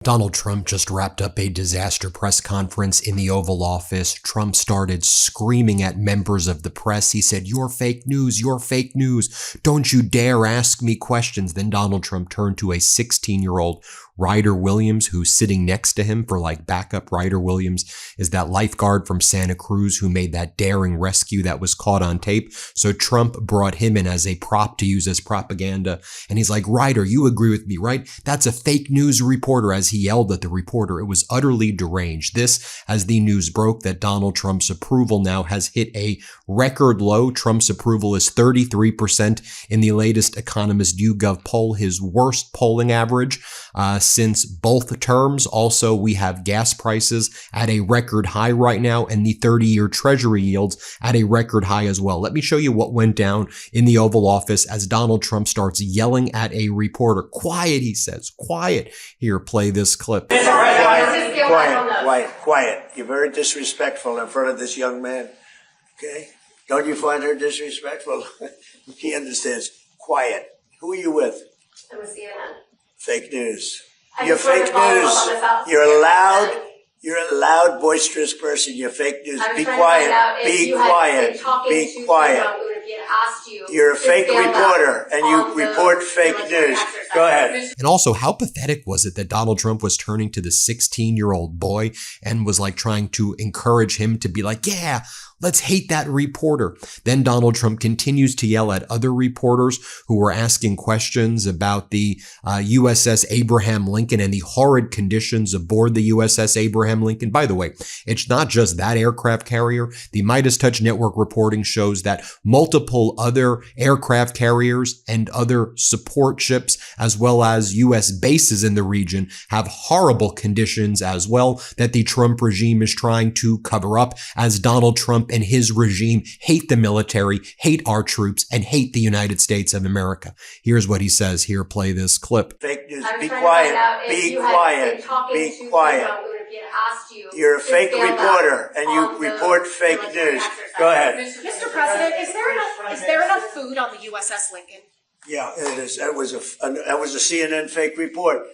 Donald Trump just wrapped up a disaster press conference in the Oval Office. Trump started screaming at members of the press. He said, "You're fake news, you're fake news. Don't you dare ask me questions." Then Donald Trump turned to a 16-year-old Ryder Williams, who's sitting next to him for like backup. Ryder Williams is that lifeguard from Santa Cruz who made that daring rescue that was caught on tape. So Trump brought him in as a prop to use as propaganda. And he's like, "Ryder, you agree with me, right? That's a fake news reporter," as he yelled at the reporter. It was utterly deranged. This, as the news broke that Donald Trump's approval now has hit a record low. Trump's approval is 33% in the latest Economist YouGov poll, his worst polling average since both terms. Also, we have gas prices at a record high right now, and the 30-year Treasury yields at a record high as well. Let me show you what went down in the Oval Office as Donald Trump starts yelling at a reporter. "Quiet," he says. "Quiet." Here, play this clip. Quiet. You're very disrespectful in front of this young man. Okay? Don't you find her disrespectful? He understands. Quiet. Who are you with? I'm with CNN. Fake news. You're fake news. You're a loud, boisterous person. You're fake news. Be quiet. Be quiet. Be quiet. You're a fake reporter, and you report fake news. Go ahead. And also, how pathetic was it that Donald Trump was turning to the 16-year-old boy and was like trying to encourage him to be like, "Yeah, let's hate that reporter." Then Donald Trump continues to yell at other reporters who were asking questions about the USS Abraham Lincoln and the horrid conditions aboard the USS Abraham Lincoln. By the way, it's not just that aircraft carrier. The MeidasTouch network reporting shows that multiple other aircraft carriers and other support ships, as well as U.S. bases in the region, have horrible conditions as well that the Trump regime is trying to cover up, as Donald Trump and his regime hate the military, hate our troops, and hate the United States of America. Here's what he says. Here, play this clip. Fake news. Be quiet. Be quiet. Be quiet. You're a fake reporter, and you report fake news. Go ahead. Mr. President, is there enough food on the USS Lincoln? Yeah, it is. That was a CNN fake report.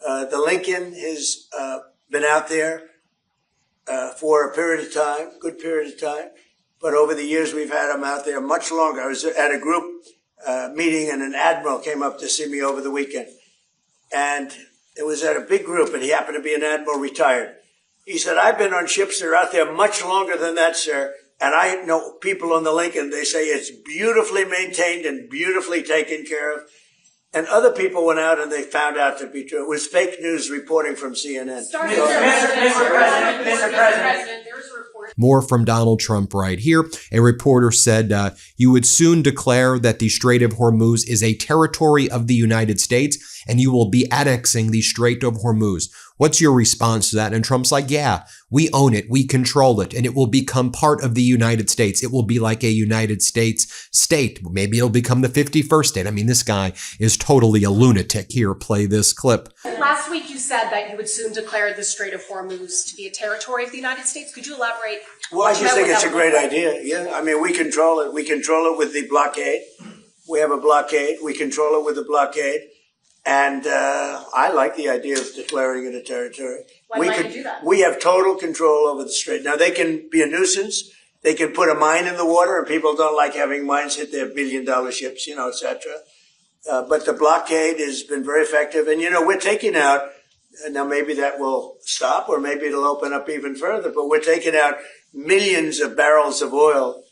The Lincoln has been out there for a period of time, good period of time. But over the years, we've had them out there much longer. I was at a group meeting, and an admiral came up to see me over the weekend. And it was at a big group, and he happened to be an admiral retired. He said, "I've been on ships that are out there much longer than that, sir. And I know people on the Lincoln, they say it's beautifully maintained and beautifully taken care of." And other people went out and they found out to be true. It was fake news reporting from CNN. Mr. President, there's a report. More from Donald Trump right here. A reporter said, "You would soon declare that the Strait of Hormuz is a territory of the United States, and you will be annexing the Strait of Hormuz. What's your response to that?" And Trump's like, "Yeah, we own it, we control it, and it will become part of the United States. It will be like a United States state. Maybe it'll become the 51st state." I mean, this guy is totally a lunatic. Here, play this clip. Last week you said that you would soon declare the Strait of Hormuz to be a territory of the United States. Could you elaborate? Well, I just think it's a great idea. Yeah, I mean, we control it. We control it with the blockade. We have a blockade. We control it with the blockade. And I like the idea of declaring it a territory. Why might you do that? We have total control over the strait. Now, they can be a nuisance. They can put a mine in the water, and people don't like having mines hit their billion-dollar ships, et cetera. But the blockade has been very effective. And, we're taking out, now maybe that will stop, or maybe it'll open up even further, but we're taking out millions of barrels of oil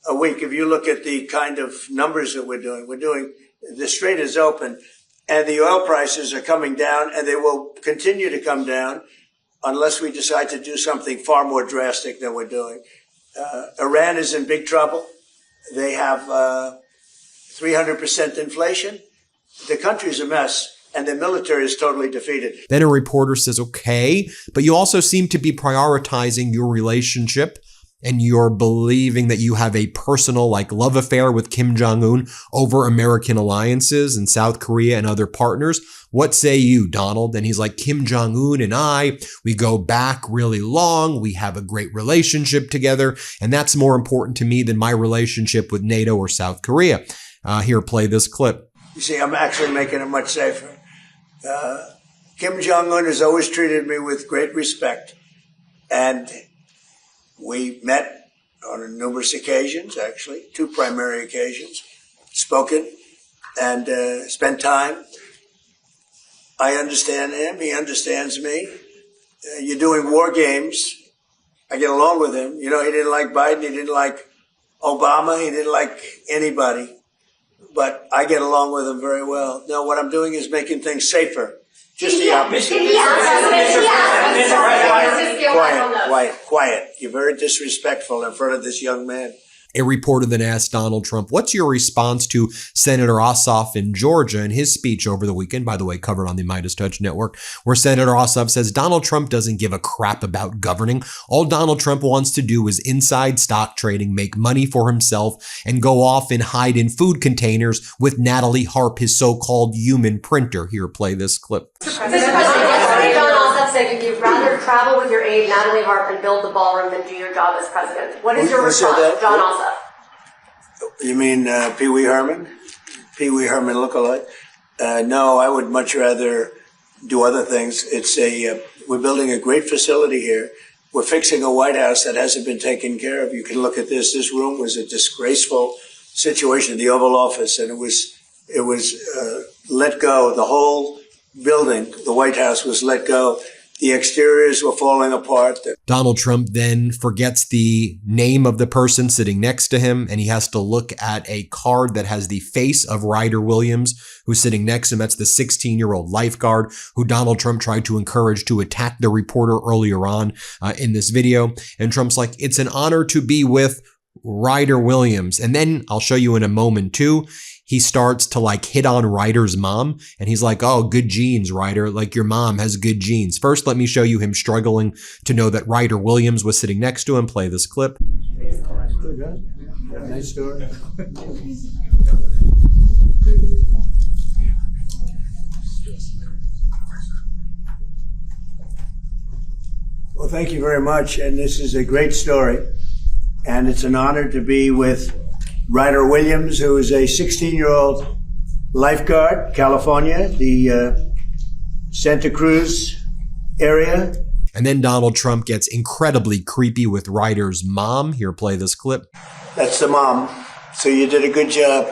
a week. If you look at the kind of numbers that we're doing, the strait is open. And the oil prices are coming down, and they will continue to come down unless we decide to do something far more drastic than we're doing. Iran is in big trouble. They have 300% inflation. The country's a mess, and the military is totally defeated. Then a reporter says, "Okay, but you also seem to be prioritizing your relationship, and you're believing that you have a personal love affair with Kim Jong-un over American alliances in South Korea and other partners. What say you, Donald?" And he's like, "Kim Jong-un and we go back really long. We have a great relationship together. And that's more important to me than my relationship with NATO or South Korea." Here, play this clip. You see, I'm actually making it much safer. Kim Jong-un has always treated me with great respect. And we met on numerous occasions, actually, 2 primary occasions, spoken and spent time. I understand him. He understands me. You're doing war games. I get along with him. You know, he didn't like Biden. He didn't like Obama. He didn't like anybody. But I get along with him very well. Now, what I'm doing is making things safer. Just the opposite. Quiet. You're very disrespectful in front of this young man. A reporter then asked Donald Trump, what's your response to Senator Ossoff in Georgia in his speech over the weekend, by the way, covered on the MeidasTouch network, where Senator Ossoff says Donald Trump doesn't give a crap about governing. All Donald Trump wants to do is inside stock trading, make money for himself, and go off and hide in food containers with Natalie Harp, his so-called human printer. Here, play this clip. Mr. President, yesterday John Ossoff said you'd rather travel with your aide, Natalie Harp, and build the ballroom than do your job as president. What is your response to John Ossoff? You mean Pee Wee Herman? Pee Wee Herman lookalike? No, I would much rather do other things. We're building a great facility here. We're fixing a White House that hasn't been taken care of. You can look at this. This room was a disgraceful situation, the Oval Office, and it was let go. The whole building, the White House, was let go. The exteriors were falling apart. Donald Trump then forgets the name of the person sitting next to him, and he has to look at a card that has the face of Ryder Williams, who's sitting next to him. That's the 16-year-old lifeguard who Donald Trump tried to encourage to attack the reporter earlier on in this video. And Trump's like, it's an honor to be with Ryder Williams. And then I'll show you in a moment too, he starts to like hit on Ryder's mom, and he's like, oh, good genes, Ryder, like your mom has good genes. First, let me show you him struggling to know that Ryder Williams was sitting next to him. Play this clip. Nice story. Well, thank you very much. And this is a great story. And it's an honor to be with Ryder Williams, who is a 16-year-old lifeguard, California, the Santa Cruz area. And then Donald Trump gets incredibly creepy with Ryder's mom. Here, play this clip. That's the mom. So you did a good job.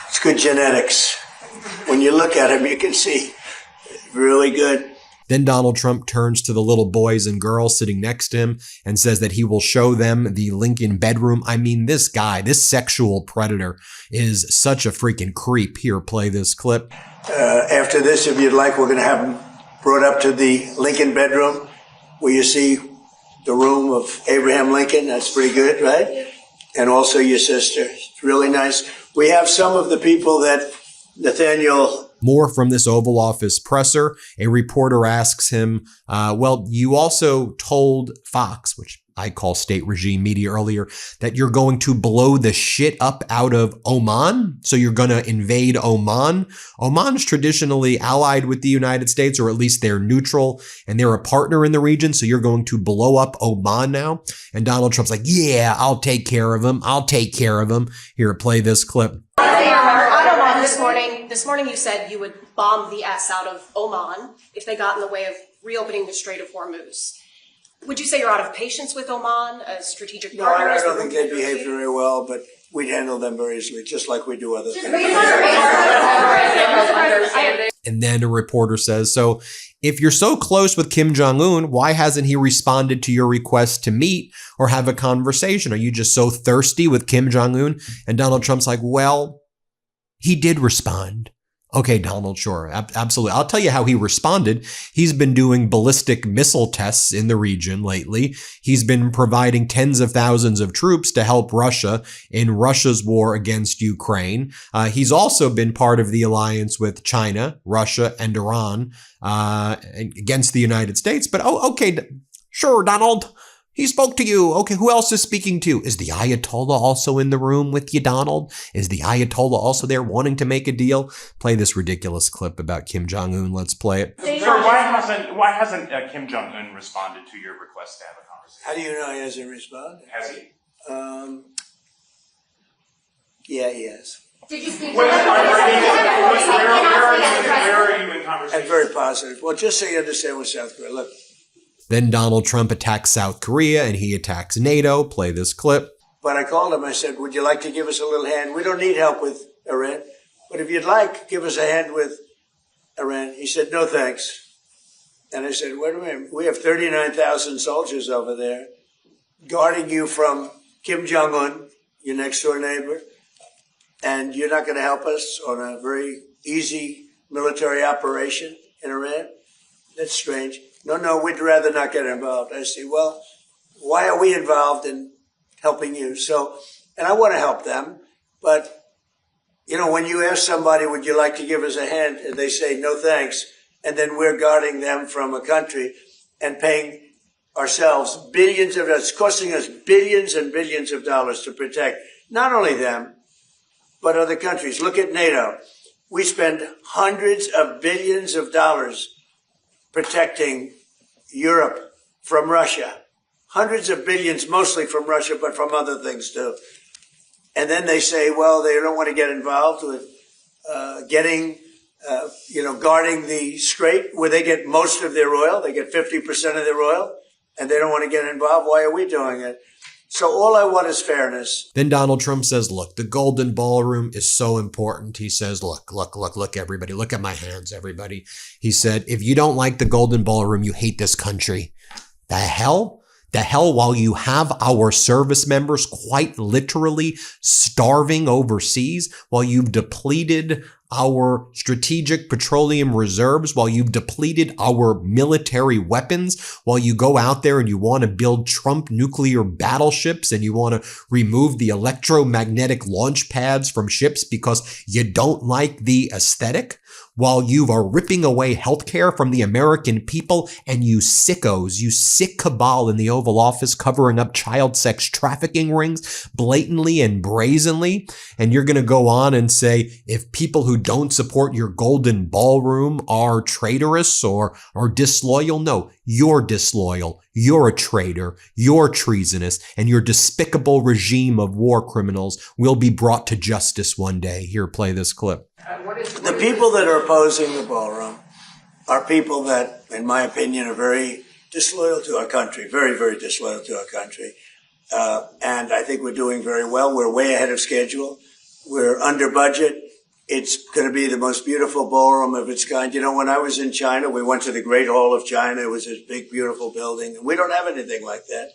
It's good genetics. When you look at him, you can see really good. Then Donald Trump turns to the little boys and girls sitting next to him and says that he will show them the Lincoln bedroom. I mean, this guy, this sexual predator is such a freaking creep. Here, play this clip. After this, if you'd like, we're going to have him brought up to the Lincoln bedroom where you see the room of Abraham Lincoln. That's pretty good, right? And also your sister. It's really nice. We have some of the people that Nathaniel... More from this Oval Office presser. A reporter asks him, well, you also told Fox, which I call state regime media earlier, that you're going to blow the shit up out of Oman. So you're going to invade Oman. Oman's traditionally allied with the United States, or at least they're neutral, and they're a partner in the region. So you're going to blow up Oman now. And Donald Trump's like, yeah, I'll take care of him. I'll take care of him. Here, play this clip. This morning you said you would bomb the S out of Oman if they got in the way of reopening the Strait of Hormuz. Would you say you're out of patience with Oman as strategic partners? No, I don't think they behave very well, but we'd handle them very easily, just like we do other things. And then a reporter says, so if you're so close with Kim Jong-un, why hasn't he responded to your request to meet or have a conversation? Are you just so thirsty with Kim Jong-un? And Donald Trump's like, well, he did respond. Okay, Donald, sure. Absolutely. I'll tell you how he responded. He's been doing ballistic missile tests in the region lately. He's been providing tens of thousands of troops to help Russia in Russia's war against Ukraine. He's also been part of the alliance with China, Russia, and Iran against the United States. But okay, sure, Donald. He spoke to you. Okay, who else is speaking to? Is the Ayatollah also in the room with you, Donald? Is the Ayatollah also there wanting to make a deal? Play this ridiculous clip about Kim Jong-un. Let's play it. Sir, why hasn't Kim Jong-un responded to your request to have a conversation? How do you know he hasn't responded? Has he? Yeah, he has. Did you speak to Where them? are you in conversation? And very positive. Well, just so you understand with South Korea, look. Then Donald Trump attacks South Korea and he attacks NATO. Play this clip. But I called him. I said, would you like to give us a little hand? We don't need help with Iran. But if you'd like, give us a hand with Iran. He said, no, thanks. And I said, wait a minute. We have 39,000 soldiers over there guarding you from Kim Jong-un, your next door neighbor. And you're not going to help us on a very easy military operation in Iran? That's strange. No, we'd rather not get involved. I say, well, why are we involved in helping you? So, and I want to help them, but you know, when you ask somebody, would you like to give us a hand? And they say, no, thanks. And then we're guarding them from a country and paying ourselves billions of dollars. It's costing us billions and billions of dollars to protect not only them, but other countries. Look at NATO. We spend hundreds of billions of dollars protecting Europe from Russia. Hundreds of billions, mostly from Russia, but from other things too. And then they say, well, they don't want to get involved with guarding the strait where they get most of their oil. They get 50% of their oil, and they don't want to get involved. Why are we doing it? So all I want is fairness. Then Donald Trump says, look, the Golden Ballroom is so important. He says, look, everybody, look at my hands, everybody. He said, if you don't like the Golden Ballroom, you hate this country. The hell, while you have our service members quite literally starving overseas, while you've depleted our strategic petroleum reserves, while you've depleted our military weapons, while you go out there and you want to build Trump nuclear battleships and you want to remove the electromagnetic launch pads from ships because you don't like the aesthetic, while you are ripping away healthcare from the American people, and you sickos, you sick cabal in the Oval Office covering up child sex trafficking rings blatantly and brazenly, and you're going to go on and say if people who don't support your Golden Ballroom are traitorous or are disloyal. No, you're disloyal. You're a traitor. You're treasonous, and your despicable regime of war criminals will be brought to justice one day. Here, play this clip. The people that are opposing the ballroom are people that, in my opinion, are very disloyal to our country, very, very disloyal to our country. And I think we're doing very well. We're way ahead of schedule. We're under budget. It's going to be the most beautiful ballroom of its kind. You know, when I was in China, we went to the Great Hall of China. It was this big, beautiful building. We don't have anything like that.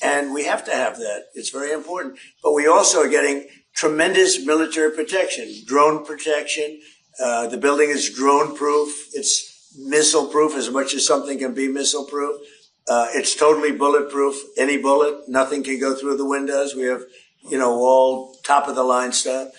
And we have to have that. It's very important. But we also are getting tremendous military protection, drone protection. The building is drone proof. It's missile proof as much as something can be missile proof. It's totally bulletproof. Any bullet, nothing can go through the windows. We have, all top of the line stuff.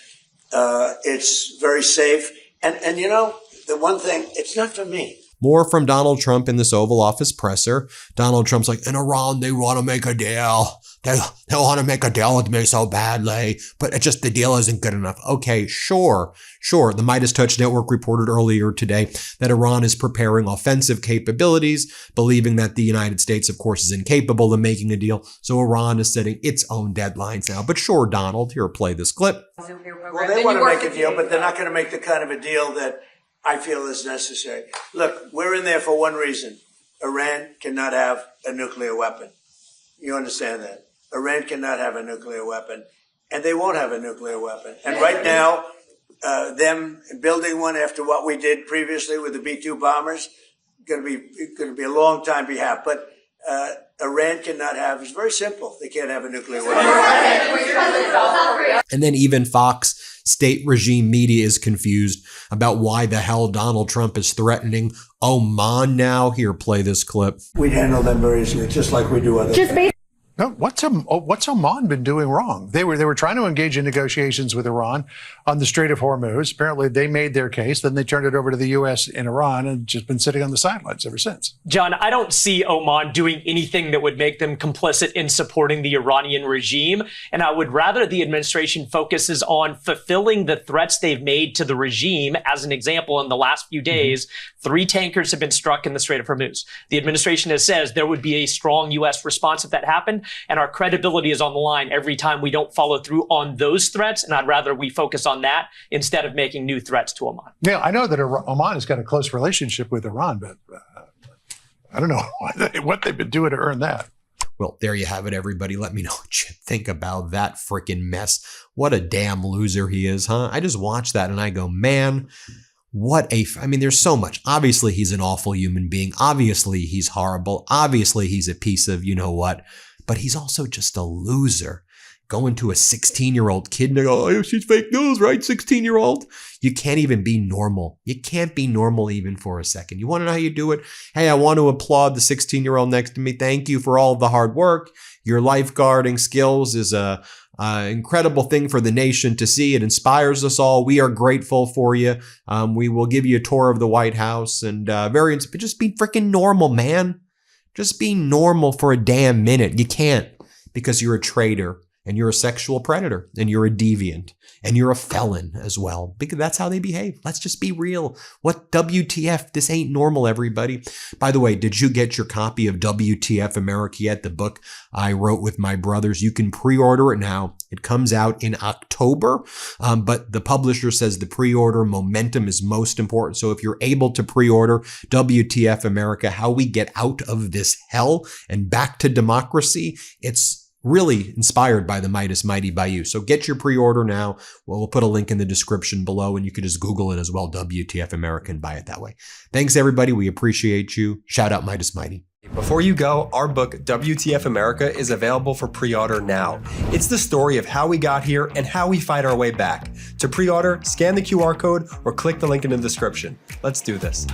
It's very safe. And the one thing, it's not for me. More from Donald Trump in this Oval Office presser. Donald Trump's like, in Iran, they want to make a deal. They want to make a deal with me so badly, but it's just the deal isn't good enough. Okay, sure. The MeidasTouch Network reported earlier today that Iran is preparing offensive capabilities, believing that the United States, of course, is incapable of making a deal. So Iran is setting its own deadlines now. But sure, Donald, here, play this clip. Well, they want to make a deal, but they're not going to make the kind of a deal that I feel is necessary. Look, we're in there for one reason. Iran cannot have a nuclear weapon. You understand that? Iran cannot have a nuclear weapon, and they won't have a nuclear weapon. And right now, them building one after what we did previously with the B-2 bombers, going to be a long time behalf. But Iran cannot have. It's very simple. They can't have a nuclear weapon. And then even Fox state regime media is confused about why the hell Donald Trump is threatening Oman now. Here, play this clip. We handle them very easily, just like we do other things. No, what's Oman been doing wrong? They were trying to engage in negotiations with Iran on the Strait of Hormuz. Apparently, they made their case. Then they turned it over to the U.S. in Iran and just been sitting on the sidelines ever since. John, I don't see Oman doing anything that would make them complicit in supporting the Iranian regime. And I would rather the administration focuses on fulfilling the threats they've made to the regime. As an example, in the last few days, 3 tankers have been struck in the Strait of Hormuz. The administration has said there would be a strong U.S. response if that happened. and our credibility is on the line every time we don't follow through on those threats. And I'd rather we focus on that instead of making new threats to Oman. Yeah, I know that Oman has got a close relationship with Iran, but I don't know what they've been doing to earn that. Well, there you have it, everybody. Let me know what you think about that freaking mess. What a damn loser he is, huh? I just watch that and I go, man, I mean, there's so much. Obviously, he's an awful human being. Obviously, he's horrible. Obviously, he's a piece of you know what. But he's also just a loser. Going to a 16-year-old kid and they go, oh, she's fake news, right? 16-year-old. You can't even be normal. You can't be normal even for a second. You want to know how you do it? Hey, I want to applaud the 16-year-old next to me. Thank you for all of the hard work. Your lifeguarding skills is a incredible thing for the nation to see. It inspires us all. We are grateful for you. We will give you a tour of the White House and just be freaking normal, man. Just be normal for a damn minute. You can't because you're a traitor. And you're a sexual predator, and you're a deviant, and you're a felon as well, because that's how they behave. Let's just be real. What WTF? This ain't normal, everybody. By the way, did you get your copy of WTF America yet? The book I wrote with my brothers. You can pre-order it now. It comes out in October, but the publisher says the pre-order momentum is most important. So if you're able to pre-order WTF America, How We Get Out of This Hell and Back to Democracy, it's really inspired by the Meidas Mighty by you. So get your pre-order now. Well, we'll put a link in the description below and you can just Google it as well, WTF America, and buy it that way. Thanks, everybody. We appreciate you. Shout out Meidas Mighty. Before you go, our book, WTF America, is available for pre-order now. It's the story of how we got here and how we fight our way back. To pre-order, scan the QR code or click the link in the description. Let's do this.